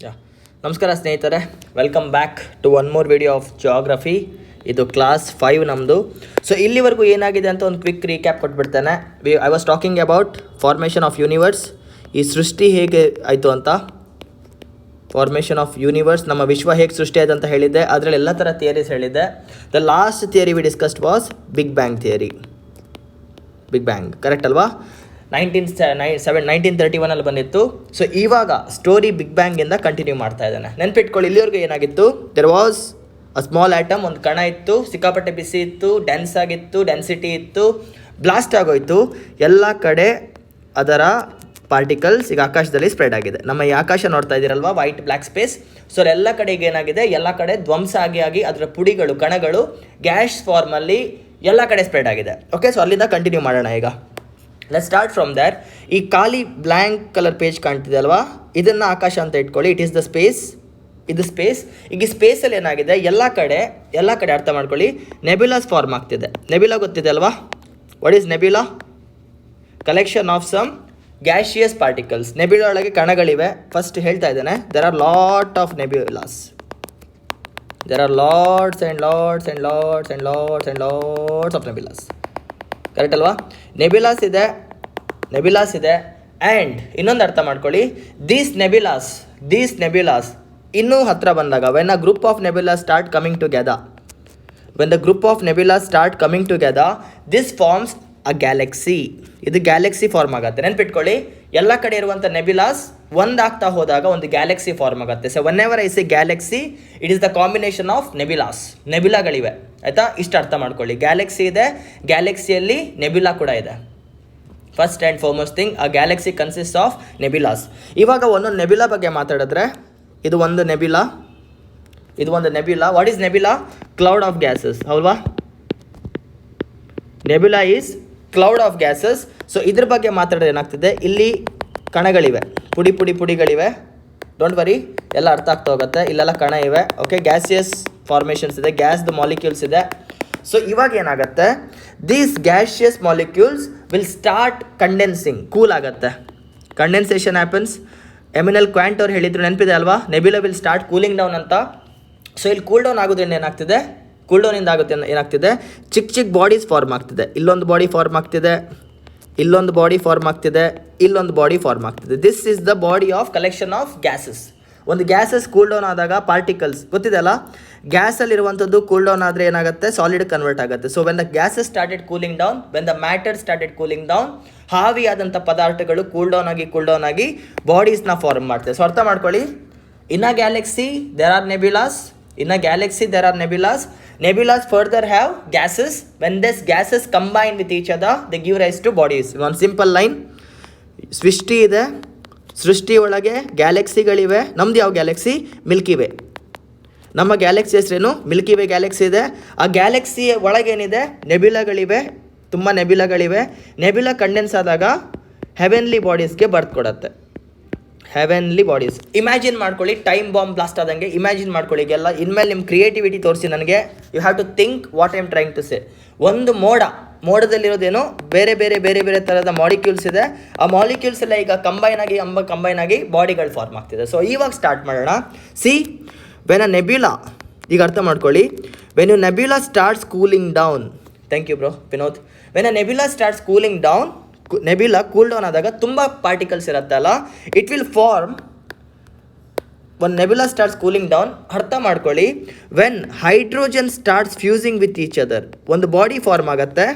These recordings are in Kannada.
ಯಾ ನಮಸ್ಕಾರ ಸ್ನೇಹಿತರೆ, welcome back to one more video of geography. ಇದು ಕ್ಲಾಸ್ 5 ನಮ್ಮದು. ಸೊ ಇಲ್ಲಿವರೆಗೂ ಏನಾಗಿದೆ ಅಂತ ಒಂದು ಕ್ವಿಕ್ ರೀಕ್ಯಾಪ್ ಕೊಟ್ಬಿಡ್ತೇನೆ. I was talking about formation of universe, ಈ ಸೃಷ್ಟಿ ಹೇಗೆ ಆಯಿತು ಅಂತ. ಫಾರ್ಮೇಷನ್ ಆಫ್ ಯೂನಿವರ್ಸ್, ನಮ್ಮ ವಿಶ್ವ ಹೇಗೆ ಸೃಷ್ಟಿ ಆಯ್ತು ಅಂತ ಹೇಳಿದ್ದೆ. ಅದರಲ್ಲಿ ಎಲ್ಲ ಥರ ಥಿಯರೀಸ್ ಹೇಳಿದ್ದೆ. The last theory we discussed was big bang theory. Big bang correct ಅಲ್ವಾ? 1931 ಬಂದಿತ್ತು. ಸೊ ಇವಾಗ ಸ್ಟೋರಿ ಬಿಗ್ ಬ್ಯಾಂಗಿಂದ ಕಂಟಿನ್ಯೂ ಮಾಡ್ತಾ ಇದ್ದಾನೆ. ನೆನ್ಪಿಟ್ಕೊಳ್ಳಿ, ಇಲ್ಲಿವರೆಗೂ ಏನಾಗಿತ್ತು? There was a small atom, ಒಂದು ಕಣ ಇತ್ತು, ಸಿಕ್ಕಾಪಟ್ಟೆ ಬಿಸಿ ಇತ್ತು, ಡೆನ್ಸ್ ಆಗಿತ್ತು, ಡೆನ್ಸಿಟಿ ಇತ್ತು, ಬ್ಲಾಸ್ಟ್ ಆಗೋಯ್ತು. ಎಲ್ಲ ಕಡೆ ಅದರ ಪಾರ್ಟಿಕಲ್ಸ್ ಈಗ ಆಕಾಶದಲ್ಲಿ ಸ್ಪ್ರೆಡ್ ಆಗಿದೆ. ನಮ್ಮ ಈ ಆಕಾಶ ನೋಡ್ತಾ ಇದ್ದೀರಲ್ವಾ, ವೈಟ್ ಬ್ಲ್ಯಾಕ್ ಸ್ಪೇಸ್. ಸೊ ಎಲ್ಲ ಕಡೆಗೆ ಏನಾಗಿದೆ, ಎಲ್ಲ ಕಡೆ ಧ್ವಂಸ ಆಗಿ ಅದರ ಪುಡಿಗಳು, ಕಣಗಳು ಗ್ಯಾಸ್ ಫಾರ್ಮಲ್ಲಿ ಎಲ್ಲ ಕಡೆ ಸ್ಪ್ರೆಡ್ ಆಗಿದೆ. ಓಕೆ, ಸೊ ಅಲ್ಲಿಂದ ಕಂಟಿನ್ಯೂ ಮಾಡೋಣ. ಈಗ ಲೆಟ್ಸ್ ಸ್ಟಾರ್ಟ್ ಫ್ರಮ್ ದ್ಯಾಟ್. ಈ ಖಾಲಿ ಬ್ಲ್ಯಾಂಕ್ ಕಲರ್ ಪೇಜ್ ಕಾಣ್ತಿದೆ ಅಲ್ವಾ, ಇದನ್ನು ಆಕಾಶ ಅಂತ ಇಟ್ಕೊಳ್ಳಿ. ಇಟ್ ಈಸ್ ದ ಸ್ಪೇಸ್, ಇದು ಸ್ಪೇಸ್. ಈಗ ಈ ಸ್ಪೇಸಲ್ಲಿ ಏನಾಗಿದೆ, ಎಲ್ಲ ಕಡೆ ಅರ್ಥ ಮಾಡ್ಕೊಳ್ಳಿ, ನೆಬ್ಯುಲಾಸ್ ಫಾರ್ಮ್ ಆಗ್ತಿದೆ. ನೆಬ್ಯುಲಾ ಗೊತ್ತಿದೆ ಅಲ್ವಾ? What is nebula? Collection of some gaseous particles. Nebula ಒಳಗೆ ಕಣಗಳಿವೆ. ಫಸ್ಟ್ ಹೇಳ್ತಾ ಇದ್ದೇನೆ, there are lot of nebulas. There are lots and lots and lots and lots and lots of nebulas. Correct ಅಲ್ವಾ? ನೆಬ್ಯುಲಾಸ್ ಇದೆ ಆ್ಯಂಡ್ ಇನ್ನೊಂದು ಅರ್ಥ ಮಾಡ್ಕೊಳ್ಳಿ, ದೀಸ್ ನೆಬ್ಯುಲಾಸ್ ಇನ್ನೂ ಹತ್ರ ಬಂದಾಗ, when a group of nebulas start coming together, this forms a galaxy. ಇದು ಗ್ಯಾಲಕ್ಸಿ ಫಾರ್ಮ್ ಆಗುತ್ತೆ. ನೆನ್ಪಿಟ್ಕೊಳ್ಳಿ, ಎಲ್ಲ ಕಡೆ ಇರುವಂಥ ನೆಬ್ಯುಲಾಸ್ ಒಂದಾಗ್ತಾ ಹೋದಾಗ ಒಂದು ಗ್ಯಾಲಕ್ಸಿ ಫಾರ್ಮ್ ಆಗುತ್ತೆ. So whenever I say galaxy, it is the combination of ನೆಬ್ಯುಲಾಗಳಿವೆ. ಆಯಿತಾ? ಇಷ್ಟು ಅರ್ಥ ಮಾಡ್ಕೊಳ್ಳಿ. ಗ್ಯಾಲಕ್ಸಿ ಇದೆ, ಗ್ಯಾಲಕ್ಸಿಯಲ್ಲಿ ನೆಬ್ಯುಲಾ ಕೂಡ ಇದೆ. ಫಸ್ಟ್ ಆ್ಯಂಡ್ ಫಾರ್ಮೋಸ್ಟ್ ಥಿಂಗ್, ಆ ಗ್ಯಾಲಕ್ಸಿ ಕನ್ಸಿಸ್ಟ್ ಆಫ್ ನೆಬ್ಯುಲಾಸ್. ಇವಾಗ ಒಂದೊಂದು ನೆಬ್ಯುಲಾ ಬಗ್ಗೆ ಮಾತಾಡಿದ್ರೆ, ಇದು ಒಂದು nebula. What is nebula? Cloud of gases, ಹೌದಾ? Nebula is cloud of gases. So ಇದ್ರ ಬಗ್ಗೆ ಮಾತಾಡಿದ್ರೆ ಏನಾಗ್ತಿದೆ, ಇಲ್ಲಿ ಕಣಗಳಿವೆ, ಪುಡಿಗಳಿವೆ. ಡೋಂಟ್ ವರಿ, ಎಲ್ಲ ಅರ್ಥ ಆಗ್ತಾ ಹೋಗುತ್ತೆ. ಇಲ್ಲೆಲ್ಲ ಕಣ ಇವೆ. ಓಕೆ, ಗ್ಯಾಸಿಯಸ್ ಫಾರ್ಮೇಷನ್ಸ್ ಇದೆ, ಗ್ಯಾಸ್ದು ಮಾಲಿಕ್ಯೂಲ್ಸ್ ಇದೆ. ಸೊ ಇವಾಗ ಏನಾಗುತ್ತೆ, these gaseous molecules will start condensing, cool ಆಗುತ್ತೆ. Condensation happens. ಎಮಿನಲ್ ಕ್ವಾಂಟ್ ಅವ್ರು ಹೇಳಿದ್ರು, ನೆನಪಿದೆ ಅಲ್ವಾ? Nebula will start cooling down ಅಂತ. ಸೊ ಇಲ್ಲಿ ಕೂಲ್ ಡೌನ್ ಆಗೋದ್ರಿಂದ ಏನಾಗ್ತಿದೆ, ಏನಾಗ್ತಿದೆ, ಚಿಕ್ಕ ಬಾಡೀಸ್ ಫಾರ್ಮ್ ಆಗ್ತಿದೆ. ಇಲ್ಲೊಂದು ಬಾಡಿ ಫಾರ್ಮ್ ಆಗ್ತಿದೆ, ಇಲ್ಲೊಂದು ಬಾಡಿ ಫಾರ್ಮ್ ಆಗ್ತಿದೆ. This is the body of collection of gases. ಒಂದು ಗ್ಯಾಸಸ್ ಕೂಲ್ ಡೌನ್ ಆದಾಗ ಪಾರ್ಟಿಕಲ್ಸ್ ಗೊತ್ತಿದೆ ಅಲ್ಲ, ಗ್ಯಾಸಲ್ಲಿರುವಂಥದ್ದು ಕೂಲ್ ಡೌನ್ ಆದರೆ ಏನಾಗುತ್ತೆ, ಸಾಲಿಡ್ ಕನ್ವರ್ಟ್ ಆಗುತ್ತೆ. So when the gases started cooling down, when the matter started cooling down, ಹಾವಿಯಾದಂಥ ಪದಾರ್ಥಗಳು ಕೂಲ್ ಡೌನ್ ಆಗಿ ಬಾಡೀಸ್ನ ಫಾರ್ಮ್ ಮಾಡ್ತವೆ. ಸೊ ಅರ್ಥ ಮಾಡ್ಕೊಳ್ಳಿ, in a galaxy there are nebulas. Nebulas further have gases. When these gases combine with each other, they give rise to bodies. One simple line. ಸೃಷ್ಟಿ ಒಳಗೆ ಗ್ಯಾಲಕ್ಸಿಗಳಿವೆ. ನಮ್ದು ಯಾವ ಗ್ಯಾಲಕ್ಸಿ? Milky way. ನಮ್ಮ ಗ್ಯಾಲಕ್ಸಿ ಹೆಸರೇನು? ಮಿಲ್ಕಿ ವೇ ಗ್ಯಾಲಕ್ಸಿ ಇದೆ. ಆ ಗ್ಯಾಲಕ್ಸಿ ಒಳಗೇನಿದೆ, ನೆಬ್ಯುಲಾಗಳಿವೆ, ತುಂಬ ನೆಬ್ಯುಲಾಗಳಿವೆ. ನೆಬ್ಯುಲಾ ಕಂಡೆನ್ಸ್ ಆದಾಗ ಹೆವೆನ್ಲಿ ಬಾಡೀಸ್ಗೆ ಬರ್ತ್ ಕೊಡುತ್ತೆ. Heavenly bodies. ಇಮ್ಯಾಜಿನ್ ಮಾಡ್ಕೊಳ್ಳಿ, ಟೈಮ್ ಬಾಂಬ್ ಬ್ಲಾಸ್ಟ್ ಆದಂಗೆ ಇಮ್ಯಾಜಿನ್ ಮಾಡ್ಕೊಳ್ಳಿ. ಈಗೆಲ್ಲ ಇನ್ಮೇಲೆ ನಿಮ್ಮ ಕ್ರಿಯೇಟಿವಿಟಿ ತೋರಿಸಿ ನನಗೆ. You have to think what I am trying to say. ಒಂದು ಮೋಡದಲ್ಲಿರೋದೇನೋ ಬೇರೆ ಥರದ ಮಾಲಿಕ್ಯೂಲ್ಸ್ ಇದೆ. ಆ ಮಾಲಿಕ್ಯೂಲ್ಸ್ ಎಲ್ಲ ಈಗ ಕಂಬೈನ್ ಆಗಿ ಬಾಡಿಗಳು ಫಾರ್ಮ್ ಆಗ್ತಿದೆ. ಸೊ ಇವಾಗ ಸ್ಟಾರ್ಟ್ ಮಾಡೋಣ. ಸಿ, ವೆನ್ ಅ ನೆಬ್ಯುಲಾ, ಈಗ ಅರ್ಥ ಮಾಡ್ಕೊಳ್ಳಿ, when you nebula starts cooling down, thank you bro Vinod. When a nebula starts cooling down, nebula cool down ಆದಾಗ ತುಂಬ ಪಾರ್ಟಿಕಲ್ಸ್ ಇರುತ್ತಲ್ಲ, it will form. One nebula starts cooling down, ಅರ್ಥ ಮಾಡ್ಕೊಳ್ಳಿ, when hydrogen starts fusing with each other, ಒಂದು ಬಾಡಿ ಫಾರ್ಮ್ ಆಗುತ್ತೆ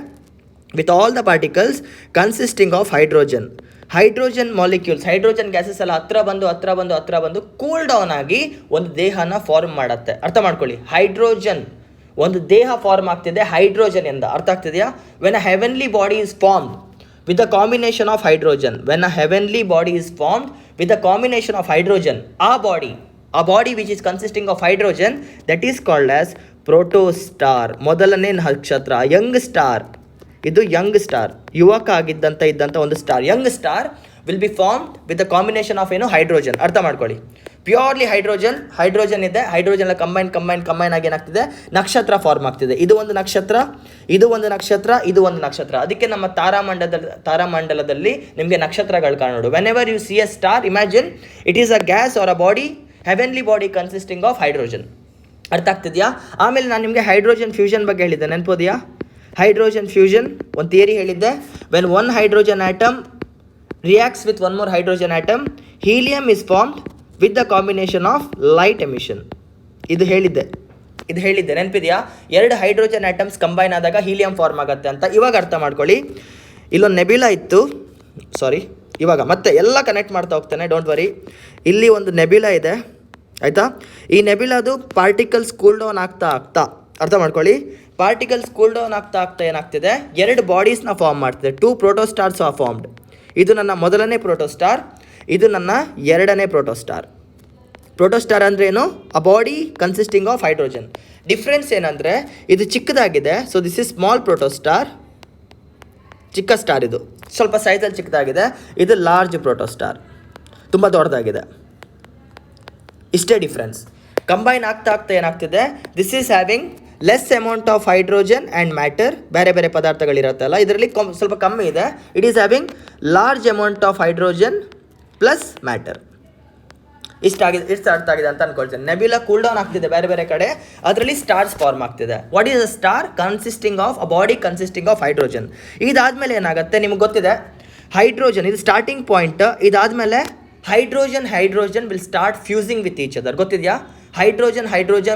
with all the particles consisting of hydrogen molecules. Hydrogen gases ಎಲ್ಲ ಹತ್ರ ಬಂದು ಕೂಲ್ ಡೌನ್ ಆಗಿ ಒಂದು ದೇಹನ ಫಾರ್ಮ್ ಮಾಡುತ್ತೆ. ಅರ್ಥ ಮಾಡ್ಕೊಳ್ಳಿ, ಹೈಡ್ರೋಜನ್ ಒಂದು ದೇಹ ಫಾರ್ಮ್ ಆಗ್ತಿದೆ ಹೈಡ್ರೋಜನ್ ಎಂದ. ಅರ್ಥ ಆಗ್ತಿದೆಯಾ? When a heavenly body is formed with a combination of hydrogen, when a heavenly body is formed with a combination of hydrogen, a body which is consisting of hydrogen, that is called as protostar. ಮೊದಲನೇ ನಕ್ಷತ್ರ, ಯಂಗ್ ಸ್ಟಾರ್. ಇದು ಯಂಗ್ ಸ್ಟಾರ್, ಯುವಕ ಇದ್ದಂಥ ಒಂದು star. Young star will be formed with the combination of hydrogen. ಅರ್ಥ ಮಾಡ್ಕೊಳ್ಳಿ, ಪ್ಯೂರ್ಲಿ ಹೈಡ್ರೋಜನ್ ಇದೆ. ಹೈಡ್ರೋಜನ್ ಕಂಬೈನ್ ಆಗಿ ಏನಾಗ್ತಿದೆ, ನಕ್ಷತ್ರ ಫಾರ್ಮ್ ಆಗ್ತಿದೆ. ಇದು ಒಂದು ನಕ್ಷತ್ರ. ಅದಕ್ಕೆ ನಮ್ಮ ತಾರಾಮಂಡಲದಲ್ಲಿ ನಿಮಗೆ ನಕ್ಷತ್ರಗಳು ಕಾಣೋದು. Whenever you see a star, imagine it is a gas or a body heavenly body consisting of hydrogen. ಅರ್ಥ ಆಗ್ತಿದೆಯಾ? ಆಮೇಲೆ ನಾನು ನಿಮಗೆ ಹೈಡ್ರೋಜನ್ ಫ್ಯೂಷನ್ ಬಗ್ಗೆ ಹೇಳಿದ್ದೆ, ನೆನಪೋದೆಯಾ? ಹೈಡ್ರೋಜನ್ ಫ್ಯೂಷನ್ ಒಂದು ಥಿಯರಿ ಹೇಳಿದ್ದೆ. When one hydrogen atom reacts with one more hydrogen atom, helium is formed with the combination of light emission. ಇದು ಹೇಳಿದ್ದೆ ನೆನಪಿದೆಯಾ? 2 ಹೈಡ್ರೋಜನ್ ಆಟಮ್ಸ್ ಕಂಬೈನ್ ಆದಾಗ ಹೀಲಿಯಂ ಫಾರ್ಮ್ ಆಗುತ್ತೆ ಅಂತ. ಇವಾಗ ಅರ್ಥ ಮಾಡ್ಕೊಳ್ಳಿ, ಇಲ್ಲೊಂದು ನೆಬ್ಯುಲಾ ಇತ್ತು, ಇವಾಗ ಮತ್ತೆ ಎಲ್ಲ ಕನೆಕ್ಟ್ ಮಾಡ್ತಾ ಹೋಗ್ತಾನೆ, ಡೋಂಟ್ ವರಿ. ಇಲ್ಲಿ ಒಂದು ನೆಬ್ಯುಲಾ ಇದೆ, ಆಯಿತಾ? ಈ ನೆಬ್ಯುಲಾದು ಪಾರ್ಟಿಕಲ್ಸ್ ಕೂಲ್ ಡೌನ್ ಆಗ್ತಾ ಅರ್ಥ ಮಾಡ್ಕೊಳ್ಳಿ, ಪಾರ್ಟಿಕಲ್ಸ್ ಕೂಲ್ ಡೌನ್ ಆಗ್ತಾ ಏನಾಗ್ತಿದೆ, 2 ಬಾಡೀಸ್ನ ಫಾರ್ಮ್ ಮಾಡ್ತಿದೆ. 2 ಪ್ರೋಟೋಸ್ಟಾರ್ಸ್ ಆರ್ ಫಾರ್ಮ್ಡ್. ಇದು ನನ್ನ ಮೊದಲನೇ ಪ್ರೋಟೋಸ್ಟಾರ್, ಇದು ನನ್ನ ಎರಡನೇ ಪ್ರೋಟೋಸ್ಟಾರ್. ಪ್ರೋಟೋಸ್ಟಾರ್ ಅಂದರೆ ಏನು? A body consisting of hydrogen. Difference ಏನಂದರೆ ಇದು ಚಿಕ್ಕದಾಗಿದೆ, ಸೊ ದಿಸ್ ಇಸ್ ಸ್ಮಾಲ್ ಪ್ರೋಟೋಸ್ಟಾರ್, ಚಿಕ್ಕ ಸ್ಟಾರ್. ಇದು ಸ್ವಲ್ಪ ಸೈಜಲ್ಲಿ ಚಿಕ್ಕದಾಗಿದೆ, ಇದು ಲಾರ್ಜ್ ಪ್ರೋಟೋಸ್ಟಾರ್, ತುಂಬ ದೊಡ್ಡದಾಗಿದೆ. ಇಷ್ಟೇ ಡಿಫ್ರೆನ್ಸ್. ಕಂಬೈನ್ ಆಗ್ತಾ ಏನಾಗ್ತಿದೆ, this is having less amount of hydrogen and matter. ಬೇರೆ ಪದಾರ್ಥಗಳಿರುತ್ತಲ್ಲ, ಇದರಲ್ಲಿ ಸ್ವಲ್ಪ ಕಮ್ಮಿ ಇದೆ. It is having large amount of hydrogen plus matter. ಇಷ್ಟು ಅರ್ಥ ಆಗಿದೆ ಅಂತ ಅನ್ಕೊಳ್ತೇನೆ. ನೆಬ್ಯುಲಾ ಕೂಲ್ ಡೌನ್ ಆಗ್ತಿದೆ ಬೇರೆ ಕಡೆ, ಅದರಲ್ಲಿ ಸ್ಟಾರ್ಸ್ ಫಾರ್ಮ್ ಆಗ್ತಿದೆ. What is a star? Consisting of a body consisting of hydrogen. ಇದಾದಮೇಲೆ ಏನಾಗುತ್ತೆ ನಿಮಗೆ ಗೊತ್ತಿದೆ, ಹೈಡ್ರೋಜನ್ ಇದು ಸ್ಟಾರ್ಟಿಂಗ್ ಪಾಯಿಂಟ್. ಇದಾದಮೇಲೆ hydrogen will start fusing with each other. ಗೊತ್ತಿದೆಯಾ? hydrogen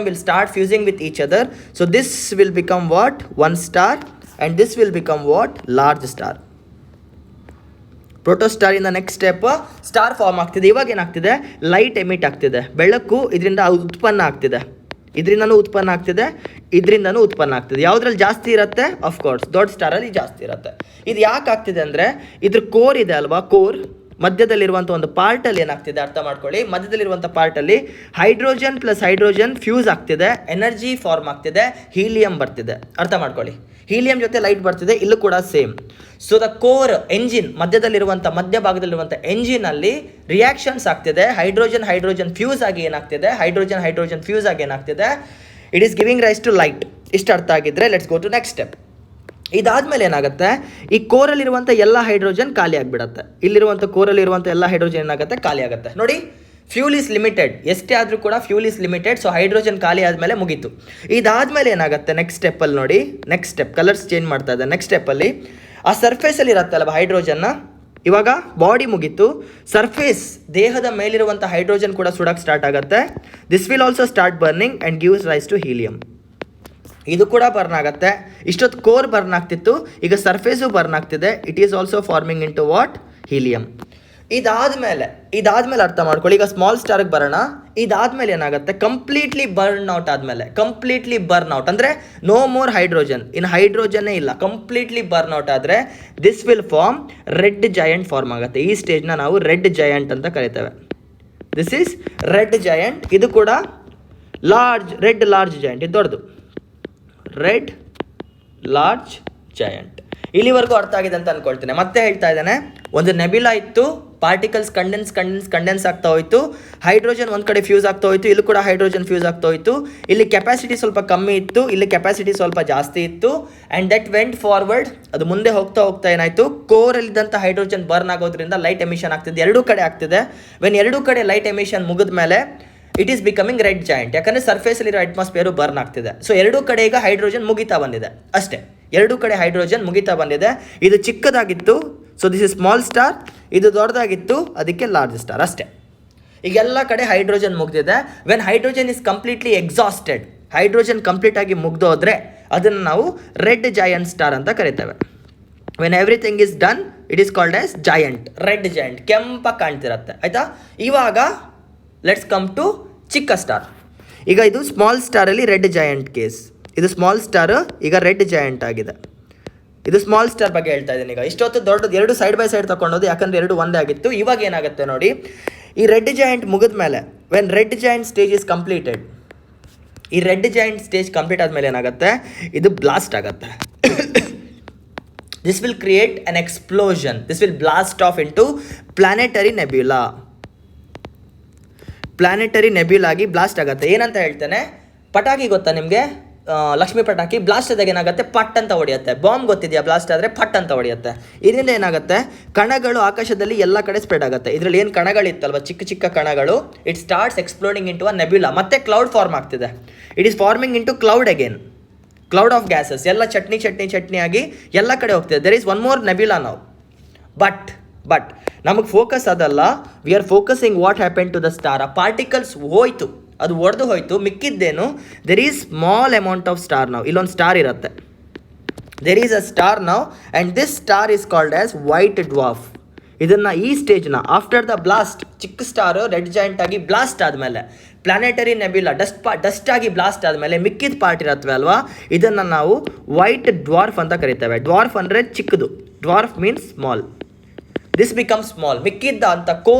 will start fusing with each other. So this will become what? One star, and this will become what? Large star. ಪ್ರೋಟೋಸ್ಟಾರ್ ಇಂದ ನೆಕ್ಸ್ಟ್ ಸ್ಟೆಪ್ ಸ್ಟಾರ್ ಫಾರ್ಮ್ ಆಗ್ತಿದೆ. ಇವಾಗ ಏನಾಗ್ತಿದೆ, ಲೈಟ್ ಎಮಿಟ್ ಆಗ್ತಿದೆ, ಬೆಳಕು ಇದರಿಂದ ಉತ್ಪನ್ನ ಆಗ್ತಿದೆ, ಇದರಿಂದನೂ ಉತ್ಪನ್ನ ಆಗ್ತಿದೆ. ಯಾವುದ್ರಲ್ಲಿ ಜಾಸ್ತಿ ಇರುತ್ತೆ? ಆಫ್ಕೋರ್ಸ್ ದೊಡ್ಡ ಸ್ಟಾರಲ್ಲಿ ಜಾಸ್ತಿ ಇರುತ್ತೆ. ಇದು ಯಾಕೆ ಆಗ್ತಿದೆ ಅಂದರೆ, ಇದ್ರ ಕೋರ್ ಇದೆ ಅಲ್ವಾ, ಕೋರ್ ಮಧ್ಯದಲ್ಲಿರುವಂಥ ಒಂದು ಪಾರ್ಟಲ್ಲಿ ಏನಾಗ್ತಿದೆ ಅರ್ಥ ಮಾಡ್ಕೊಳ್ಳಿ. ಮಧ್ಯದಲ್ಲಿರುವಂಥ ಪಾರ್ಟಲ್ಲಿ ಹೈಡ್ರೋಜನ್ ಪ್ಲಸ್ ಹೈಡ್ರೋಜನ್ ಫ್ಯೂಸ್ ಆಗ್ತಿದೆ, ಎನರ್ಜಿ ಫಾರ್ಮ್ ಆಗ್ತಿದೆ, ಹೀಲಿಯಂ ಬರ್ತಿದೆ. ಅರ್ಥ ಮಾಡ್ಕೊಳ್ಳಿ, ಹೀಲಿಯಂ ಜೊತೆ ಲೈಟ್ ಬರ್ತಿದೆ, ಇಲ್ಲೂ ಕೂಡ same. So the core engine, ಮಧ್ಯಭಾಗದಲ್ಲಿರುವಂಥ ಎಂಜಿನಲ್ಲಿ ರಿಯಾಕ್ಷನ್ಸ್ ಆಗ್ತಿದೆ. ಹೈಡ್ರೋಜನ್ ಫ್ಯೂಸ್ ಆಗಿ ಏನಾಗ್ತಿದೆ, ಹೈಡ್ರೋಜನ್ ಫ್ಯೂಸ್ ಆಗಿ ಏನಾಗ್ತಿದೆ, it is giving rise to light. ಇಷ್ಟು ಅರ್ಥ ಆಗಿದ್ರೆ let's go to next step. ಇದಾದಮೇಲೆ ಏನಾಗುತ್ತೆ, ಈ ಕೋರಲ್ಲಿರುವಂಥ ಎಲ್ಲ ಹೈಡ್ರೋಜನ್ ಖಾಲಿ ಆಗಿಬಿಡುತ್ತೆ. ಇಲ್ಲಿರುವಂಥ ಕೋರಲ್ಲಿರುವಂಥ ಎಲ್ಲ ಹೈಡ್ರೋಜನ್ ಏನಾಗುತ್ತೆ, ಖಾಲಿ ಆಗುತ್ತೆ. ನೋಡಿ, ಫ್ಯೂಲ್ ಈಸ್ ಲಿಮಿಟೆಡ್, ಎಷ್ಟೇ ಆದರೂ ಕೂಡ fuel is limited. So hydrogen ಖಾಲಿ ಆದಮೇಲೆ ಮುಗೀತು. ಇದಾದಮೇಲೆ ಏನಾಗುತ್ತೆ ನೆಕ್ಸ್ಟ್ ಸ್ಟೆಪ್ಪಲ್ಲಿ ನೋಡಿ, ನೆಕ್ಸ್ಟ್ ಸ್ಟೆಪ್ ಕಲರ್ಸ್ ಚೇಂಜ್ ಮಾಡ್ತಾ ಇದೆ. ನೆಕ್ಸ್ಟ್ ಸ್ಟೆಪ್ಪಲ್ಲಿ ಆ ಸರ್ಫೇಸಲ್ಲಿ ಇರುತ್ತಲ್ಲ ಹೈಡ್ರೋಜನ್ನ, ಇವಾಗ ಬಾಡಿ ಮುಗೀತು, ಸರ್ಫೇಸ್ ದೇಹದ ಮೇಲಿರುವಂಥ ಹೈಡ್ರೋಜನ್ ಕೂಡ ಸುಡಕ್ಕೆ ಸ್ಟಾರ್ಟ್ ಆಗುತ್ತೆ. This will also start burning and gives rise to helium. ಇದು ಕೂಡ ಬರ್ನ್ ಆಗುತ್ತೆ. ಇಷ್ಟೊತ್ತು ಕೋರ್ ಬರ್ನ್ ಆಗ್ತಿತ್ತು, ಈಗ ಸರ್ಫೇಸು ಬರ್ನ್ ಆಗ್ತಿದೆ. It is also forming into what? Helium. ಇದಾದಮೇಲೆ ಅರ್ಥ ಮಾಡ್ಕೊಳ್ಳಿ. ಈಗ ಸ್ಮಾಲ್ ಸ್ಟಾರ್ಗೆ ಬರೋಣ. ಇದಾದಮೇಲೆ ಏನಾಗುತ್ತೆ, ಕಂಪ್ಲೀಟ್ಲಿ ಬರ್ನ್ ಔಟ್ ಅಂದರೆ ನೋ ಮೋರ್ ಹೈಡ್ರೋಜನ್, ಇನ್ನು ಹೈಡ್ರೋಜನ್ನೇ ಇಲ್ಲ, ಕಂಪ್ಲೀಟ್ಲಿ ಬರ್ನ್ ಔಟ್ ಆದರೆ this will form red giant form ಆಗುತ್ತೆ. ಈ ಸ್ಟೇಜ್ನ ನಾವು ರೆಡ್ ಜಯಂಟ್ ಅಂತ ಕರಿತೇವೆ. This is red giant. ಇದು ಕೂಡ ಲಾರ್ಜ್ ಜಯಂಟ್, ಇದು ದೊಡ್ಡದು, ರೆಡ್ ಲಾರ್ಜ್ ಜಯಂಟ್. ಇಲ್ಲಿವರೆಗೂ ಅರ್ಥ ಆಗಿದೆ ಅಂತ ಅನ್ಕೊಳ್ತೇನೆ. ಮತ್ತೆ ಹೇಳ್ತಾ ಇದ್ದೇನೆ, ಒಂದು ನೆಬ್ಯುಲಾ ಇತ್ತು, ಪಾರ್ಟಿಕಲ್ಸ್ ಕಂಡೆನ್ಸ್ ಆಗ್ತಾ ಹೋಯಿತು, ಹೈಡ್ರೋಜನ್ ಒಂದು ಕಡೆ ಫ್ಯೂಸ್ ಆಗ್ತಾ ಹೋಯಿತು, ಇಲ್ಲಿ ಕೂಡ ಹೈಡ್ರೋಜನ್ ಫ್ಯೂಸ್ ಆಗ್ತಾ ಹೋಯಿತು. ಇಲ್ಲಿ ಕೆಪಾಸಿಟಿ ಸ್ವಲ್ಪ ಕಮ್ಮಿ ಇತ್ತು, ಇಲ್ಲಿ ಕೆಪಾಸಿಟಿ ಸ್ವಲ್ಪ ಜಾಸ್ತಿ ಇತ್ತು. ಆ್ಯಂಡ್ ದಟ್ ವೆಂಟ್ ಫಾರ್ವರ್ಡ್, ಅದು ಮುಂದೆ ಹೋಗ್ತಾ ಏನಾಯಿತು, ಕೋರಲ್ಲಿದ್ದಂಥ ಹೈಡ್ರೋಜನ್ ಬರ್ನ್ ಆಗೋದ್ರಿಂದ ಲೈಟ್ ಎಮಿಷನ್ ಆಗ್ತಿದೆ, ಎರಡೂ ಕಡೆ ಆಗ್ತಿದೆ. ವೆನ್ ಎರಡೂ ಕಡೆ ಲೈಟ್ ಎಮಿಷನ್ ಮುಗಿದ ಮೇಲೆ it is becoming red joint, ಯಾಕಂದರೆ ಸರ್ಫೇಸಲ್ಲಿರೋ ಅಟ್ಮಾಸ್ಫಿಯರು ಬರ್ನ್ ಆಗ್ತಿದೆ. ಸೊ ಎರಡೂ ಕಡೆ ಈಗ ಹೈಡ್ರೋಜನ್ ಮುಗಿತಾ ಬಂದಿದೆ ಅಷ್ಟೇ, ಎರಡೂ ಕಡೆ ಹೈಡ್ರೋಜನ್ ಮುಗಿತಾ ಬಂದಿದೆ. ಇದು ಚಿಕ್ಕದಾಗಿತ್ತು, so this is small star. ಇದು ದೊಡ್ಡದಾಗಿತ್ತು, ಅದಕ್ಕೆ ಲಾರ್ಜ್ ಸ್ಟಾರ್ ಅಷ್ಟೇ. ಈಗ ಎಲ್ಲ ಕಡೆ ಹೈಡ್ರೋಜನ್ ಮುಗಿದಿದೆ. When hydrogen is completely exhausted, hydrogen complete ಆಗಿ ಮುಗ್ದೋದ್ರೆ ಅದನ್ನು ನಾವು ರೆಡ್ ಜಾಯಂಟ್ ಸ್ಟಾರ್ ಅಂತ ಕರಿತೇವೆ. When everything is done it is called as giant, red giant, ಕೆಂಪಾಗಿ ಕಾಣ್ತಿರತ್ತೆ. ಆಯಿತಾ? ಇವಾಗ ಲೆಟ್ಸ್ ಕಮ್ ಟು ಚಿಕ್ಕ ಸ್ಟಾರ್. ಈಗ ಇದು ಸ್ಮಾಲ್ ಸ್ಟಾರಲ್ಲಿ ರೆಡ್ ಜಾಯಂಟ್ ಕೇಸ್, ಇದು ಸ್ಮಾಲ್ ಸ್ಟಾರ್ ಈಗ ರೆಡ್ ಜಾಯಂಟ್ ಆಗಿದೆ. ಇದು ಸ್ಮಾಲ್ ಸ್ಟಾರ್ ಬಗ್ಗೆ ಹೇಳ್ತಾ ಇದ್ದೀನಿ. ಈಗ ಇಷ್ಟೊತ್ತು ದೊಡ್ಡದು ಎರಡು ಸೈಡ್ ಬೈ ಸೈಡ್ ತಗೊಂಡೋದು, ಯಾಕಂದರೆ ಎರಡು ಒಂದೇ ಆಗಿತ್ತು. ಇವಾಗ ಏನಾಗುತ್ತೆ ನೋಡಿ, ಈ ರೆಡ್ ಜಾಯಿಂಟ್ ಮುಗಿದ ಮೇಲೆ when red giant stage is completed, ಈ ರೆಡ್ ಜಾಯಿಂಟ್ ಸ್ಟೇಜ್ ಕಂಪ್ಲೀಟ್ ಆದಮೇಲೆ ಏನಾಗುತ್ತೆ, ಇದು ಬ್ಲಾಸ್ಟ್ ಆಗುತ್ತೆ. This will create an explosion, this will blast off into planetary nebula. Planetary nebula ಆಗಿ ಬ್ಲಾಸ್ಟ್ ಆಗುತ್ತೆ. ಏನಂತ ಹೇಳ್ತೇನೆ, ಪಟಾಕಿ ಗೊತ್ತಾ ನಿಮಗೆ? ಲಕ್ಷ್ಮೀ ಪಟಾಕಿ ಬ್ಲಾಸ್ಟ್ ಆದಾಗ ಏನಾಗುತ್ತೆ, ಪಟ್ ಅಂತ ಹೊಡೆಯುತ್ತೆ. ಬಾಂಬ್ ಗೊತ್ತಿದೆಯಾ, ಬ್ಲಾಸ್ಟ್ ಆದರೆ ಪಟ್ ಅಂತ ಹೊಡೆಯುತ್ತೆ. ಇದರಿಂದ ಏನಾಗುತ್ತೆ, ಕಣಗಳು ಆಕಾಶದಲ್ಲಿ ಎಲ್ಲ ಕಡೆ ಸ್ಪ್ರೆಡ್ ಆಗುತ್ತೆ. ಇದರಲ್ಲಿ ಏನು ಕಣಗಳಿತ್ತಲ್ವ, ಚಿಕ್ಕ ಚಿಕ್ಕ ಕಣಗಳು, it starts exploding into a nebula. ಮತ್ತೆ ಕ್ಲೌಡ್ ಫಾರ್ಮ್ ಆಗ್ತಿದೆ. It is forming into cloud again, cloud of gases. ಎಲ್ಲ ಚಟ್ನಿ ಆಗಿ ಎಲ್ಲ ಕಡೆ ಹೋಗ್ತಿದೆ. There is one more nebula ನಾವು. ಬಟ್ ನಮಗೆ ಫೋಕಸ್ ಅದಲ್ಲ. We are focusing what happen to the star. ಆ ಪಾರ್ಟಿಕಲ್ಸ್ ಹೋಯ್ತು, ಅದು ಒಡೆದು ಹೋಯ್ತು. ಮಿಕ್ಕಿದ್ದೇನು, there is small amount of star ನಾವು. ಇಲ್ಲೊಂದು ಸ್ಟಾರ್ ಇರುತ್ತೆ. ದೆರ್ ಈಸ್ ಅ ಸ್ಟಾರ್ ನಾವು, and this star is called as white dwarf. ಇದನ್ನು ಈ ಸ್ಟೇಜ್ನ ಆಫ್ಟರ್ ದ ಬ್ಲಾಸ್ಟ್, ಚಿಕ್ಕ ಸ್ಟಾರು ರೆಡ್ ಜಾಯಿಂಟ್ ಆಗಿ ಬ್ಲಾಸ್ಟ್ ಆದಮೇಲೆ, ಪ್ಲಾನೆಟರಿ ನೆಬ್ಯುಲಾ ಡಸ್ಟ್ ಆಗಿ ಬ್ಲಾಸ್ಟ್ ಆದಮೇಲೆ ಮಿಕ್ಕಿದ ಪಾರ್ಟ್ ಇರತ್ವೆ ಅಲ್ವಾ, ಇದನ್ನು ನಾವು ವೈಟ್ ಡ್ವಾರ್ಫ್ ಅಂತ ಕರಿತೇವೆ. ಡ್ವಾರ್ಫ್ ಅಂದರೆ ಚಿಕ್ಕದು, dwarf means small. This become small. ಮಿಕ್ಕಿದ್ದ ಅಂತ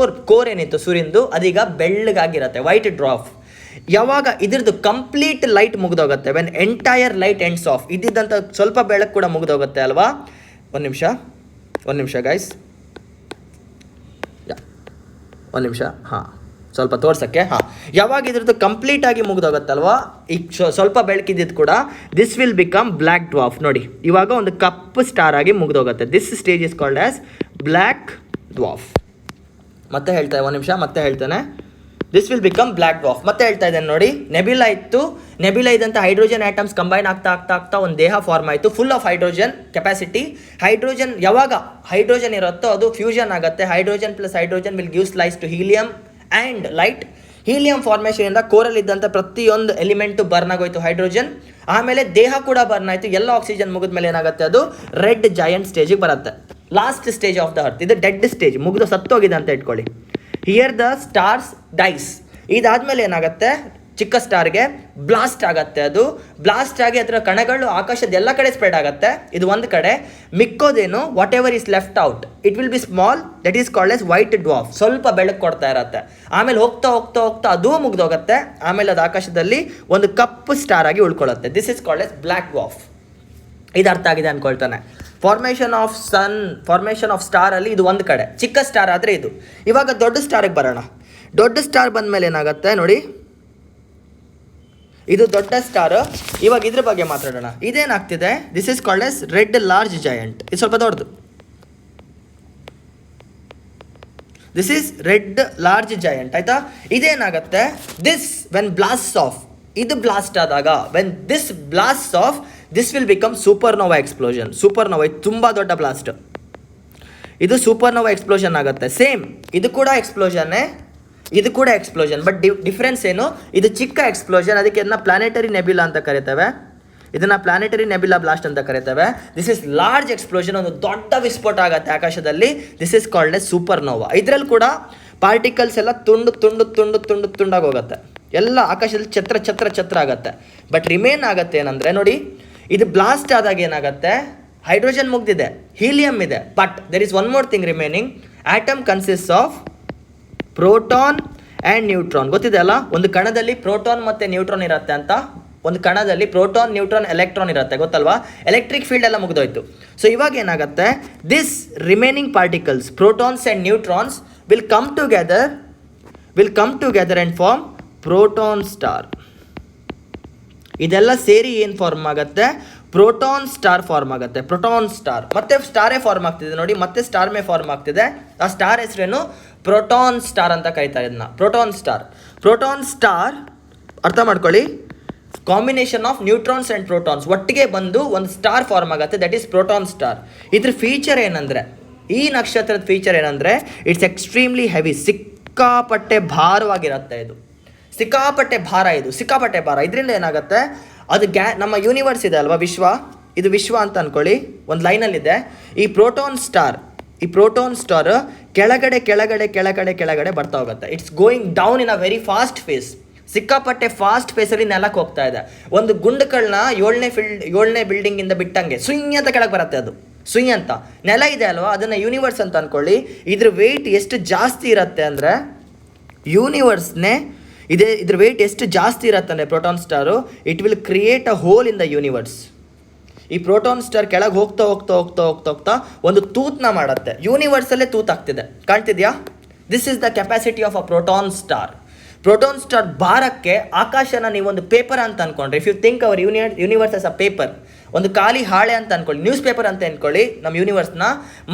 ಕೋರ್ ಏನಿತ್ತು ಸೂರ್ಯಂದು, ಅದೀಗ ಬೆಳ್ಳಗಾಗಿರುತ್ತೆ, ವೈಟ್ ಡ್ವಾರ್ಫ್. ಯಾವಾಗ ಇದ್ರದ್ದು ಕಂಪ್ಲೀಟ್ ಲೈಟ್ ಮುಗಿದೋಗುತ್ತೆ, when entire light ends off, ಇದ್ದಿದ್ದಂಥ ಸ್ವಲ್ಪ ಬೆಳಕು ಕೂಡ ಮುಗಿದೋಗುತ್ತೆ ಅಲ್ವಾ. ಒಂದು ನಿಮಿಷ ಗೈಸ್, ಒಂದು ನಿಮಿಷ, ಹಾಂ, ಸ್ವಲ್ಪ ತೋರ್ಸೋಕ್ಕೆ. ಹಾಂ, ಯಾವಾಗ ಇದ್ರದ್ದು ಕಂಪ್ಲೀಟಾಗಿ ಮುಗಿದೋಗುತ್ತಲ್ವಾ, ಈಗ ಸ್ವಲ್ಪ ಬೆಳಕಿದ್ದು ಕೂಡ, this will become black dwarf. ನೋಡಿ, ಇವಾಗ ಒಂದು ಕಪ್ಪು ಸ್ಟಾರ್ ಆಗಿ ಮುಗಿದೋಗುತ್ತೆ. This stage is called as black dwarf. ಮತ್ತೆ ಹೇಳ್ತೇನೆ, ಒಂದು ನಿಮಿಷ, ಮತ್ತೆ ಹೇಳ್ತೇನೆ. This will become black dwarf. ಮತ್ತೆ ಹೇಳ್ತಾ ಇದ್ದೇನೆ ನೋಡಿ, ನೆಬ್ಯುಲಾ ಇತ್ತು. ನೆಬ್ಯುಲಾ ಇದ್ದಂಥ ಹೈಡ್ರೋಜನ್ ಆಟಮ್ಸ್ ಕಂಬೈನ್ ಆಗ್ತಾ ಒಂದು ದೇಹ ಫಾರ್ಮ್ ಆಯಿತು, full of hydrogen capacity. Hydrogen, ಯಾವಾಗ ಹೈಡ್ರೋಜನ್ ಇರುತ್ತೋ ಅದು ಫ್ಯೂಷನ್ ಆಗುತ್ತೆ. Hydrogen plus hydrogen will gives rise to helium and light. ಹೀಲಿಯಂ ಫಾರ್ಮೇಷನಿಂದ ಕೋರಲ್ಲಿದ್ದಂಥ ಪ್ರತಿಯೊಂದು ಎಲಿಮೆಂಟು ಬರ್ನ್ ಆಗೋಯ್ತು ಹೈಡ್ರೋಜನ್. ಆಮೇಲೆ ದೇಹ ಕೂಡ ಬರ್ನ್ ಆಯಿತು. ಎಲ್ಲ ಆಕ್ಸಿಜನ್ ಮುಗಿದ ಮೇಲೆ ಏನಾಗುತ್ತೆ, ಅದು ರೆಡ್ ಜಾಯಂಟ್ ಸ್ಟೇಜಿಗೆ ಬರುತ್ತೆ. Last stage of the earth. ಇದು ಡೆಡ್ ಸ್ಟೇಜ್, ಮುಗಿದು ಸತ್ತೋಗಿದೆ ಅಂತ ಇಟ್ಕೊಳ್ಳಿ. Here the stars dies. ಇದಾದಮೇಲೆ ಏನಾಗುತ್ತೆ, ಚಿಕ್ಕ ಸ್ಟಾರ್ಗೆ ಬ್ಲಾಸ್ಟ್ ಆಗುತ್ತೆ. ಅದು ಬ್ಲಾಸ್ಟ್ ಆಗಿ ಅದರ ಕಣಗಳು ಆಕಾಶದ ಎಲ್ಲ ಕಡೆ ಸ್ಪ್ರೆಡ್ ಆಗುತ್ತೆ. ಇದು ಒಂದು ಕಡೆ. ಮಿಕ್ಕೋದೇನು, whatever is left out, it will be small, that is called as white dwarf. ಸ್ವಲ್ಪ ಬೆಳಕು ಕೊಡ್ತಾ ಇರುತ್ತೆ. ಆಮೇಲೆ ಹೋಗ್ತಾ ಅದೂ ಮುಗ್ದೋಗುತ್ತೆ. ಆಮೇಲೆ ಅದು ಆಕಾಶದಲ್ಲಿ ಒಂದು ಕಪ್ಪು ಸ್ಟಾರ್ ಆಗಿ ಉಳ್ಕೊಳ್ಳುತ್ತೆ. This is called as black dwarf. ಇದು ಅರ್ಥ ಆಗಿದೆ ಅಂದ್ಕೊಳ್ತಾನೆ. ಫಾರ್ಮೇಷನ್ ಆಫ್ ಸ್ಟಾರಲ್ಲಿ ಇದು ಒಂದು ಕಡೆ. ಚಿಕ್ಕ ಸ್ಟಾರ್ ಆದರೆ ಇದು. ಇವಾಗ ದೊಡ್ಡ ಸ್ಟಾರಿಗೆ ಬರೋಣ. ದೊಡ್ಡ ಸ್ಟಾರ್ ಬಂದ ಮೇಲೆ ಏನಾಗುತ್ತೆ ನೋಡಿ, ಇದು ದೊಡ್ಡ ಸ್ಟಾರ್. ಇವಾಗ ಇದ್ರ ಬಗ್ಗೆ ಮಾತಾಡೋಣ. ಇದೇನಾಗ್ತಿದೆ, this is called as red large giant. ಇದು ಸ್ವಲ್ಪ ದೊಡ್ಡದು. This is red large giant, ಆಯ್ತಾ. ಇದೇನಾಗುತ್ತೆ, ದಿಸ್ ವೆನ್ ಬ್ಲಾಸ್ಟ್ ಆಫ್, ಇದು ಬ್ಲಾಸ್ಟ್ ಆದಾಗ, when this blast off, this will become supernova explosion. Supernova ಇದು ತುಂಬ ದೊಡ್ಡ ಬ್ಲಾಸ್ಟ್. ಇದು ಸೂಪರ್ನೋವಾ ಎಕ್ಸ್ಪ್ಲೋಷನ್ ಆಗುತ್ತೆ. ಸೇಮ್ ಇದು ಕೂಡ ಎಕ್ಸ್ಪ್ಲೋಷನ್ನೇ, ಇದು ಕೂಡ ಎಕ್ಸ್ಪ್ಲೋಷನ್. ಬಟ್ ಡಿಫ್ರೆನ್ಸ್ ಏನು, ಇದು ಚಿಕ್ಕ ಎಕ್ಸ್ಪ್ಲೋಷನ್, ಅದಕ್ಕೆ ಇದನ್ನ ಪ್ಲಾನೆಟರಿ ನೆಬ್ಯುಲಾ ಅಂತ ಕರಿತೇವೆ. ಇದನ್ನು ಪ್ಲಾನೆಟರಿ ನೆಬ್ಯುಲಾ ಬ್ಲಾಸ್ಟ್ ಅಂತ ಕರಿತೇವೆ. ದಿಸ್ ಇಸ್ ಲಾರ್ಜ್ ಎಕ್ಸ್ಪ್ಲೋಷನ್, ಒಂದು ದೊಡ್ಡ ವಿಸ್ಫೋಟ ಆಗುತ್ತೆ ಆಕಾಶದಲ್ಲಿ. This is called S supernova. ಇದರಲ್ಲಿ ಕೂಡ ಪಾರ್ಟಿಕಲ್ಸ್ ಎಲ್ಲ ತುಂಡಾಗಿ ಹೋಗುತ್ತೆ. ಎಲ್ಲ ಆಕಾಶದಲ್ಲಿ ಛತ್ರ ಆಗುತ್ತೆ. ಬಟ್ ರಿಮೇನ್ ಆಗುತ್ತೆ ಏನಂದರೆ ನೋಡಿ, ಇದು ಬ್ಲಾಸ್ಟ್ ಆದಾಗ ಏನಾಗುತ್ತೆ, ಹೈಡ್ರೋಜನ್ ಮುಗ್ದಿದೆ, ಹೀಲಿಯಂ ಇದೆ. But there is one more thing remaining. Atom consist of proton and neutron. ಗೊತ್ತಿದೆ ಅಲ್ಲ, ಒಂದು ಕಣದಲ್ಲಿ ಪ್ರೋಟಾನ್ ಮತ್ತು ನ್ಯೂಟ್ರಾನ್ ಇರುತ್ತೆ ಅಂತ. ಒಂದು ಕಣದಲ್ಲಿ ಪ್ರೋಟಾನ್, ನ್ಯೂಟ್ರಾನ್, ಎಲೆಕ್ಟ್ರಾನ್ ಇರುತ್ತೆ, ಗೊತ್ತಲ್ವಾ. ಎಲೆಕ್ಟ್ರಿಕ್ ಫೀಲ್ಡ್ ಎಲ್ಲ ಮುಗಿದೋಯ್ತು. ಸೊ ಇವಾಗ ಏನಾಗುತ್ತೆ, this remaining particles, protons and neutrons will come together and form proton star. ಇದೆಲ್ಲ ಸೇರಿ ಏನು ಫಾರ್ಮ್ ಆಗುತ್ತೆ, ಪ್ರೋಟಾನ್ ಸ್ಟಾರ್ ಫಾರ್ಮ್ ಆಗುತ್ತೆ. ಪ್ರೋಟಾನ್ ಸ್ಟಾರ್ ಮತ್ತೆ ಸ್ಟಾರೇ ಫಾರ್ಮ್ ಆಗ್ತಿದೆ ನೋಡಿ, ಮತ್ತೆ ಸ್ಟಾರ್ ಮೇ ಫಾರ್ಮ್ ಆಗ್ತಿದೆ. ಆ ಸ್ಟಾರ್ ಹೆಸರೇನು, ಪ್ರೋಟಾನ್ ಸ್ಟಾರ್ ಅಂತ ಕರೀತಾರೆ ಇದನ್ನ, ಪ್ರೋಟಾನ್ ಸ್ಟಾರ್. ಅರ್ಥ ಮಾಡ್ಕೊಳ್ಳಿ, combination of neutrons and protons ಒಟ್ಟಿಗೆ ಬಂದು ಒಂದು ಸ್ಟಾರ್ ಫಾರ್ಮ್ ಆಗುತ್ತೆ, ದಟ್ ಈಸ್ ಪ್ರೋಟಾನ್ ಸ್ಟಾರ್. ಇದ್ರ ಫೀಚರ್ ಏನಂದರೆ, ಈ ನಕ್ಷತ್ರದ ಫೀಚರ್ ಏನಂದರೆ, ಇಟ್ಸ್ ಎಕ್ಸ್ಟ್ರೀಮ್ಲಿ ಹೆವಿ, ಸಿಕ್ಕಾಪಟ್ಟೆ ಭಾರವಾಗಿರುತ್ತೆ. ಇದು ಸಿಕ್ಕಾಪಟ್ಟೆ ಭಾರ. ಇದರಿಂದ ಏನಾಗುತ್ತೆ, ಅದು ನಮ್ಮ ಯೂನಿವರ್ಸ್ ಇದೆ ಅಲ್ವಾ, ಇದು ವಿಶ್ವ ಅಂತ ಅಂದ್ಕೊಳ್ಳಿ. ಒಂದು ಲೈನಲ್ಲಿದೆ. ಈ ಪ್ರೋಟಾನ್ ಸ್ಟಾರ್ ಕೆಳಗಡೆ ಬರ್ತಾ ಹೋಗುತ್ತೆ. It's going down in a very fast phase. ಸಿಕ್ಕಾಪಟ್ಟೆ ಫಾಸ್ಟ್ ಫೇಸಲ್ಲಿ ನೆಲಕ್ಕೆ ಹೋಗ್ತಾ ಇದೆ. ಒಂದು ಗುಂಡುಗಳನ್ನ 7ನೇ ಬಿಲ್ಡಿಂಗಿಂದ ಬಿಟ್ಟಂಗೆ ಸುಯ್ ಅಂತ ಕೆಳಗೆ ಬರುತ್ತೆ. ಅದು ಸುಯ್ ಅಂತ ನೆಲ ಇದೆ ಅಲ್ವಾ, ಅದನ್ನು ಯೂನಿವರ್ಸ್ ಅಂತ ಅಂದ್ಕೊಳ್ಳಿ. ಇದ್ರ ವೆಯ್ಟ್ ಎಷ್ಟು ಜಾಸ್ತಿ ಇರುತ್ತೆ ಅಂದರೆ, ಇದ್ರ ವೆಯ್ಟ್ ಎಷ್ಟು ಜಾಸ್ತಿ ಇರುತ್ತೆ ಅಂದರೆ proton star, it will create a hole in the universe. ಈ ಪ್ರೋಟಾನ್ ಸ್ಟಾರ್ ಕೆಳಗೆ ಹೋಗ್ತಾ ಒಂದು ತೂತನ್ನ ಮಾಡುತ್ತೆ. ಯೂನಿವರ್ಸಲ್ಲೇ ತೂತಾಗ್ತಿದೆ, ಕಾಣ್ತಿದ್ಯಾ. This is the capacity of a proton star. Proton star ಭಾರಕ್ಕೆ ಆಕಾಶನ ನೀವೊಂದು ಪೇಪರ್ ಅಂತ ಅನ್ಕೊಂಡ್ರೆ, if you think our universe as a paper, ಒಂದು ಖಾಲಿ ಹಾಳೆ ಅಂತ ಅನ್ಕೊಳ್ಳಿ, ನ್ಯೂಸ್ ಪೇಪರ್ ಅಂತ ಅನ್ಕೊಳ್ಳಿ ನಮ್ಮ ಯೂನಿವರ್ಸ್ನ.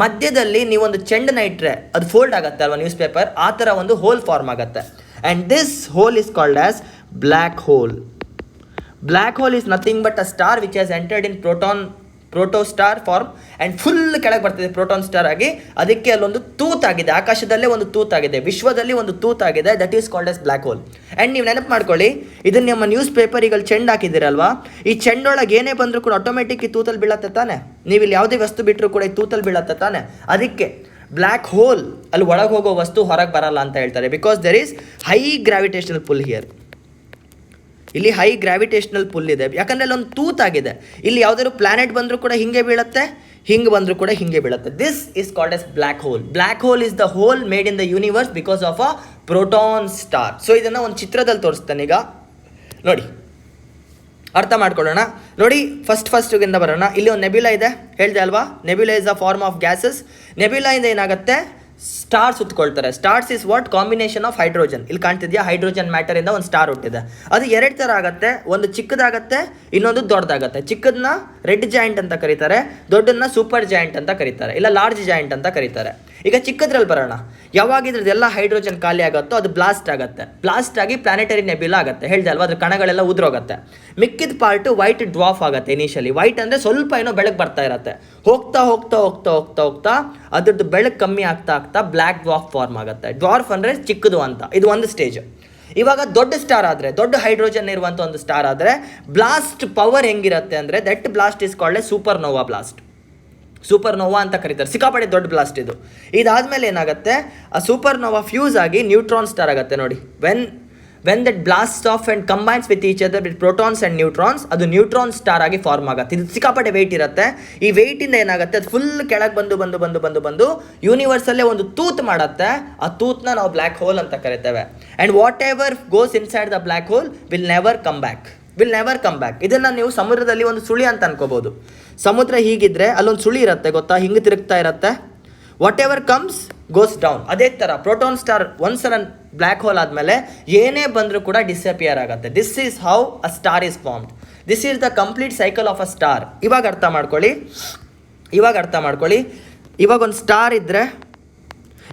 ಮಧ್ಯದಲ್ಲಿ ನೀವೊಂದು ಚೆಂಡನ್ನ ಇಟ್ಟರೆ ಅದು ಫೋಲ್ಡ್ ಆಗುತ್ತೆ ಅಲ್ವಾ ನ್ಯೂಸ್ ಪೇಪರ್, ಆ ಥರ ಒಂದು ಹೋಲ್ ಫಾರ್ಮ್ ಆಗುತ್ತೆ. And this hole is called as black hole. Black hole is nothing but a star which has entered in protostar form and full ಕೆಳಗೆ ಬರ್ತಿದೆ ಪ್ರೋಟಾನ್ ಸ್ಟಾರ್ ಆಗಿ. ಅದಕ್ಕೆ ಅಲ್ಲೊಂದು ತೂತಾಗಿದೆ, ಆಕಾಶದಲ್ಲೇ ಒಂದು ತೂತಾಗಿದೆ, ವಿಶ್ವದಲ್ಲಿ ಒಂದು ತೂತಾಗಿದೆ, that is called as black hole. And ನೀವು ನೆನಪು ಮಾಡ್ಕೊಳ್ಳಿ, ಇದನ್ನು ನಿಮ್ಮ ನ್ಯೂಸ್ ಪೇಪರಿಗಳು ಚೆಂಡು ಹಾಕಿದ್ದೀರಲ್ವಾ, ಈ ಚೆಂಡೊಳಗೆ ಏನೇ ಬಂದರೂ ಕೂಡ ಆಟೋಮೆಟಿಕ್ ಈ ತೂತಲ್ಲಿ ಬೀಳತ್ತೆ ತಾನೆ. ನೀವು ಇಲ್ಲಿ ಯಾವುದೇ ವಸ್ತು ಬಿಟ್ಟರು ಕೂಡ ಈ ತೂತಲ್ಲಿ ಬೀಳತ್ತೆ ತಾನೆ. ಅದಕ್ಕೆ ಬ್ಲ್ಯಾಕ್ ಹೋಲ್ ಅಲ್ಲಿ ಒಳಗೆ ಹೋಗೋ ವಸ್ತು ಹೊರಗೆ ಬರಲ್ಲ ಅಂತ ಹೇಳ್ತಾರೆ, because there is high gravitational full here. ಇಲ್ಲಿ ಹೈ ಗ್ರಾವಿಟೇಷನಲ್ ಪುಲ್ ಇದೆ, ಯಾಕಂದರೆ ಅಲ್ಲೊಂದು ತೂತಾಗಿದೆ. ಇಲ್ಲಿ ಯಾವುದಾದ್ರು ಪ್ಲಾನೆಟ್ ಬಂದರೂ ಕೂಡ ಹಿಂಗೆ ಬೀಳುತ್ತೆ, ಹಿಂಗೆ ಬಂದರೂ ಕೂಡ ಹಿಂಗೆ ಬೀಳುತ್ತೆ. This is called as black hole. Black hole is the hole made in the universe because of a proton star. So ಇದನ್ನು ಒಂದು ಚಿತ್ರದಲ್ಲಿ ತೋರಿಸ್ತಾನೆ ಈಗ ನೋಡಿ, ಅರ್ಥ ಮಾಡ್ಕೊಳ್ಳೋಣ. ನೋಡಿ ಫಸ್ಟಿಂದ ಬರೋಣ. ಇಲ್ಲಿ ಒಂದು ನೆಬ್ಯುಲಾ ಇದೆ, ಹೇಳಿದೆ ಅಲ್ವಾ, nebula is a form of gases. Nebula ಇಂದ ಏನಾಗುತ್ತೆ, ಸ್ಟಾರ್ ಸುತ್ಕೊಳ್ತಾರೆ. Stars is what combination of hydrogen. ಇಲ್ಲಿ ಕಾಣ್ತಿದ್ಯಾ, ಹೈಡ್ರೋಜನ್ ಮ್ಯಾಟರ್ ಇಂದ ಒಂದು ಸ್ಟಾರ್ ಹುಟ್ಟಿದೆ. ಅದು ಎರಡು ಥರ ಆಗುತ್ತೆ, ಒಂದು ಚಿಕ್ಕದಾಗತ್ತೆ, ಇನ್ನೊಂದು ದೊಡ್ಡದಾಗತ್ತೆ. ಚಿಕ್ಕದನ್ನ ರೆಡ್ ಜಾಯಿಂಟ್ ಅಂತ ಕರೀತಾರೆ, ದೊಡ್ಡದನ್ನ ಸೂಪರ್ ಜಾಯಿಂಟ್ ಅಂತ ಕರೀತಾರೆ, ಇಲ್ಲ ಲಾರ್ಜ್ ಜಾಯಿಂಟ್ ಅಂತ ಕರೀತಾರೆ. ಈಗ ಚಿಕ್ಕದ್ರಲ್ಲಿ ಬರೋಣ. ಯಾವಾಗ ಇದ್ರದ್ದೆಲ್ಲ ಹೈಡ್ರೋಜನ್ ಖಾಲಿ ಆಗುತ್ತೋ ಅದು ಬ್ಲಾಸ್ಟ್ ಆಗುತ್ತೆ. ಬ್ಲಾಸ್ಟ್ ಆಗಿ ಪ್ಲಾನೆಟರಿ ನೆಬ್ಯುಲಾ ಆಗುತ್ತೆ, ಹೇಳಿದೆ ಅಲ್ವಾ, ಅದ್ರ ಕಣಗಳೆಲ್ಲ ಉದುರೋಗುತ್ತೆ. ಮಿಕ್ಕಿದ ಪಾರ್ಟು ವೈಟ್ ಡ್ವಾರ್ಫ್ ಆಗುತ್ತೆ. ಇನಿಷಿಯಲಿ ವೈಟ್ ಅಂದರೆ ಸ್ವಲ್ಪ ಏನೋ ಬೆಳಕು ಬರ್ತಾ ಇರುತ್ತೆ, ಹೋಗ್ತಾ ಹೋಗ್ತಾ ಹೋಗ್ತಾ ಹೋಗ್ತಾ ಹೋಗ್ತಾ ಅದ್ರದ್ದು ಬೆಳಕು ಕಮ್ಮಿ ಆಗ್ತಾ ಆಗ್ತಾ ಬ್ಲ್ಯಾಕ್ ಡ್ವಾರ್ಫ್ ಫಾರ್ಮ್ ಆಗುತ್ತೆ. ಡ್ವಾರ್ಫ್ ಅಂದರೆ ಚಿಕ್ಕದು ಅಂತ, ಇದು ಒಂದು ಸ್ಟೇಜ್. ಇವಾಗ ದೊಡ್ಡ ಸ್ಟಾರ್ ಆದರೆ, ದೊಡ್ಡ ಹೈಡ್ರೋಜನ್ ಇರುವಂಥ ಒಂದು ಸ್ಟಾರ್ ಆದರೆ ಬ್ಲಾಸ್ಟ್ ಪವರ್ ಹೆಂಗಿರುತ್ತೆ ಅಂದರೆ, that blast is called a supernova blast. Supernova ಅಂತ ಕರೀತಾರೆ, ಸಿಕ್ಕಾಪಟ್ಟೆ ದೊಡ್ಡ ಬ್ಲಾಸ್ಟ್ ಇದು. ಇದಾದಮೇಲೆ ಏನಾಗುತ್ತೆ, ಆ ಸೂಪರ್ ನೋವಾ ಫ್ಯೂಸ್ ಆಗಿ ನ್ಯೂಟ್ರಾನ್ ಸ್ಟಾರ್ ಆಗುತ್ತೆ. ನೋಡಿ, when that blast off and combines with each other with protons and neutrons, ಅದು ನ್ಯೂಟ್ರಾನ್ ಸ್ಟಾರ್ ಆಗಿ ಫಾರ್ಮ್ ಆಗುತ್ತೆ. ಇದು ಸಿಕ್ಕಾಪಟ್ಟೆ ವೆಯ್ಟ್ ಇರುತ್ತೆ. ಈ ವೆಯ್ಟಿಂದ ಏನಾಗುತ್ತೆ, ಅದು ಫುಲ್ ಕೆಳಗೆ ಬಂದು ಬಂದು ಬಂದು ಬಂದು ಬಂದು ಯೂನಿವರ್ಸಲ್ಲೇ ಒಂದು ತೂತ್ ಮಾಡುತ್ತೆ. ಆ ತೂತ್ನ ನಾವು ಬ್ಲ್ಯಾಕ್ ಹೋಲ್ ಅಂತ ಕರಿತೇವೆ. And whatever goes inside the black hole will never come back. ಇದನ್ನು ನೀವು ಸಮುದ್ರದಲ್ಲಿ ಒಂದು ಸುಳಿ ಅಂತ ಅನ್ಕೋಬೋದು. ಸಮುದ್ರ ಹೀಗಿದ್ರೆ ಅಲ್ಲೊಂದು ಸುಳಿ ಇರುತ್ತೆ ಗೊತ್ತಾ, ಹಿಂಗೆ ತಿರುಗ್ತಾ ಇರುತ್ತೆ. What ever comes goes down. ಅದೇ ಥರ ಪ್ರೋಟಾನ್ ಸ್ಟಾರ್ ಒಂದ್ಸಲ ಬ್ಲ್ಯಾಕ್ ಹೋಲ್ ಆದಮೇಲೆ ಏನೇ ಬಂದರೂ ಕೂಡ ಡಿಸಪಿಯರ್ ಆಗುತ್ತೆ. This is how a star is formed. This is the complete cycle of a star. ಇವಾಗ ಅರ್ಥ ಮಾಡ್ಕೊಳ್ಳಿ. ಇವಾಗ ಒಂದು ಸ್ಟಾರ್ ಇದ್ದರೆ,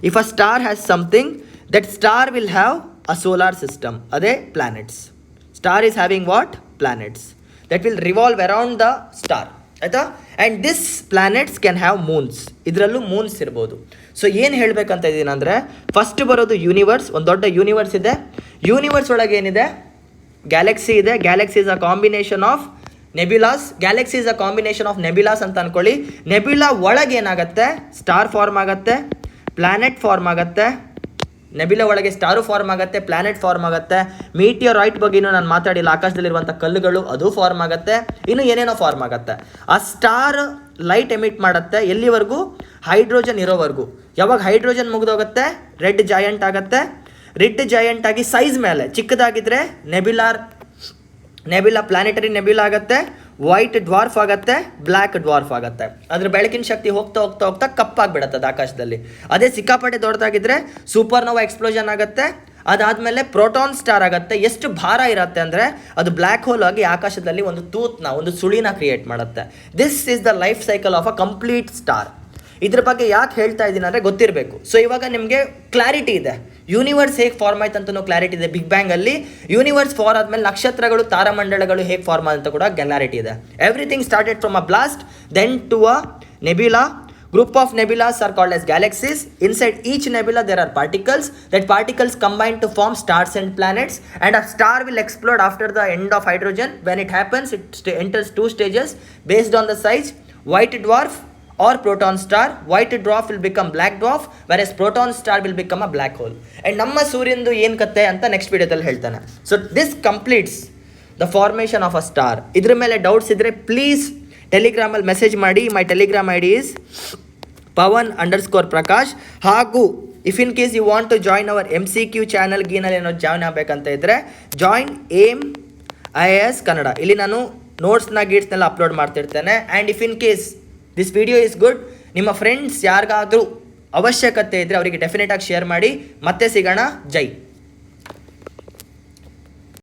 if a star has something, that star will have a solar system. ಅದೇ planets. Star is having what? Planets that will revolve around the star. ಆಯಿತಾ? And this planets can have moons. ಇದರಲ್ಲೂ ಮೂನ್ಸ್ ಇರ್ಬೋದು. ಸೊ ಏನು ಹೇಳಬೇಕಂತ ಇದ್ದೀನಿ ಅಂದರೆ, ಫಸ್ಟ್ ಬರೋದು ಯೂನಿವರ್ಸ್. ಒಂದು ದೊಡ್ಡ ಯೂನಿವರ್ಸ್ ಇದೆ. ಯೂನಿವರ್ಸ್ ಒಳಗೆ ಏನಿದೆ, ಗ್ಯಾಲಕ್ಸಿ ಇದೆ. Galaxy is a combination of nebulas. Galaxy is a combination of nebulas ಅಂತ ಅಂದ್ಕೊಳ್ಳಿ. ನೆಬ್ಯುಲಾ ಒಳಗೆ ಏನಾಗುತ್ತೆ, ಸ್ಟಾರ್ ಫಾರ್ಮ್ ಆಗುತ್ತೆ, ಪ್ಲಾನೆಟ್ ಫಾರ್ಮ್ ಆಗುತ್ತೆ. ನೆಬ್ಯುಲಾ ಒಳಗೆ ಸ್ಟಾರು ಫಾರ್ಮ್ ಆಗುತ್ತೆ, ಪ್ಲಾನೆಟ್ ಫಾರ್ಮ್ ಆಗುತ್ತೆ. ಮೀಟಿಯೋರೈಟ್ ಬಗ್ಗೆನೂ ನಾನು ಮಾತಾಡಿಲ್ಲ, ಆಕಾಶದಲ್ಲಿರುವಂಥ ಕಲ್ಲುಗಳು ಅದು ಫಾರ್ಮ್ ಆಗುತ್ತೆ, ಇನ್ನು ಏನೇನೋ ಫಾರ್ಮ್ ಆಗುತ್ತೆ. ಆ ಸ್ಟಾರ್ ಲೈಟ್ ಎಮಿಟ್ ಮಾಡುತ್ತೆ ಎಲ್ಲಿವರೆಗೂ, ಹೈಡ್ರೋಜನ್ ಇರೋವರೆಗೂ. ಯಾವಾಗ ಹೈಡ್ರೋಜನ್ ಮುಗಿದೋಗುತ್ತೆ, ರೆಡ್ ಜಾಯಂಟ್ ಆಗುತ್ತೆ. ರೆಡ್ ಜಾಯಂಟ್ ಆಗಿ ಸೈಜ್ ಮೇಲೆ ಚಿಕ್ಕದಾಗಿದ್ದರೆ ನೆಬ್ಯುಲಾ ಪ್ಲಾನೆಟರಿ ನೆಬ್ಯುಲಾ ಆಗುತ್ತೆ, ವೈಟ್ ಡ್ವಾರ್ಫ್ ಆಗುತ್ತೆ, ಬ್ಲ್ಯಾಕ್ ಡ್ವಾರ್ಫ್ ಆಗುತ್ತೆ. ಅದ್ರ ಬೆಳಕಿನ ಶಕ್ತಿ ಹೋಗ್ತಾ ಹೋಗ್ತಾ ಹೋಗ್ತಾ ಕಪ್ಪಾಗಿಬಿಡುತ್ತೆ ಅದು ಆಕಾಶದಲ್ಲಿ. ಅದೇ ಸಿಕ್ಕಾಪಟ್ಟೆ ದೊಡ್ಡದಾಗಿದ್ದರೆ ಸೂಪರ್ನೋವಾ ಎಕ್ಸ್ಪ್ಲೋಷನ್ ಆಗುತ್ತೆ. ಅದಾದಮೇಲೆ ಪ್ರೋಟಾನ್ ಸ್ಟಾರ್ ಆಗುತ್ತೆ. ಎಷ್ಟು ಭಾರ ಇರುತ್ತೆ ಅಂದರೆ ಅದು ಬ್ಲ್ಯಾಕ್ ಹೋಲ್ ಆಗಿ ಆಕಾಶದಲ್ಲಿ ಒಂದು ತೂತ್ನ, ಒಂದು ಸುಳಿನ ಕ್ರಿಯೇಟ್ ಮಾಡುತ್ತೆ. This is the life cycle of a complete star. ಇದ್ರ ಬಗ್ಗೆ ಯಾಕೆ ಹೇಳ್ತಾ ಇದ್ದೀನಿ ಅಂದರೆ ಗೊತ್ತಿರಬೇಕು. ಸೊ ಇವಾಗ ನಿಮಗೆ ಕ್ಲಾರಿಟಿ ಇದೆ, ಯೂನಿವರ್ಸ್ ಹೇಗೆ ಫಾರ್ಮ್ ಆಯ್ತು ಅಂತಲೂ ಕ್ಲಾರಿಟಿ ಇದೆ. ಬಿಗ್ ಬ್ಯಾಂಗಲ್ಲಿ ಯೂನಿವರ್ಸ್ ಫಾರ್ ಆದಮೇಲೆ ನಕ್ಷತ್ರಗಳು, ತಾರಾಮಂಡಲಗಳು ಹೇಗೆ ಫಾರ್ಮ್ ಅಂತ ಕೂಡ ಕ್ಲಾರಿಟಿ ಇದೆ. Everything started from a blast, then to a nebula. Group of nebulas are called as galaxies. Inside each nebula there are particles. That particles combine to form stars and planets. And a star will explode after the end of hydrogen. When it happens, it enters two stages based on the size: white dwarf or proton star. White dwarf will become black dwarf, whereas proton star will become a black hole. And ನಮ್ಮ ಸೂರ್ಯಂದು ಏನು ಕತೆ ಅಂತ ನೆಕ್ಸ್ಟ್ ವಿಡಿಯೋದಲ್ಲಿ ಹೇಳ್ತಾನೆ. So this completes the formation of a star. ಇದ್ರ ಮೇಲೆ ಡೌಟ್ಸ್ ಇದ್ದರೆ ಪ್ಲೀಸ್ ಟೆಲಿಗ್ರಾಮಲ್ಲಿ ಮೆಸೇಜ್ ಮಾಡಿ. My Telegram I D is pawan_prakash. ಹಾಗೂ if in case you want to join our MCQ channel ಗೀನಲ್ಲಿ ಏನೋ ಜಾಯ್ನ್ ಆಗಬೇಕಂತ ಇದ್ದರೆ ಜಾಯ್ನ್ ಏಮ್ IAS ಕನ್ನಡ. ಇಲ್ಲಿ ನಾನು ನೋಟ್ಸ್ನ ಗೀಟ್ಸ್ನೆಲ್ಲ ಅಪ್ಲೋಡ್ ಮಾಡ್ತಿರ್ತೇನೆ. And if in case this video is good, ನಿಮ್ಮ ಫ್ರೆಂಡ್ಸ್ ಯಾರಿಗಾದರೂ ಅವಶ್ಯಕತೆ ಇದ್ದರೆ ಅವರಿಗೆ ಡೆಫಿನೆಟಾಗಿ ಶೇರ್ ಮಾಡಿ. ಮತ್ತೆ ಸಿಗೋಣ. ಜೈ.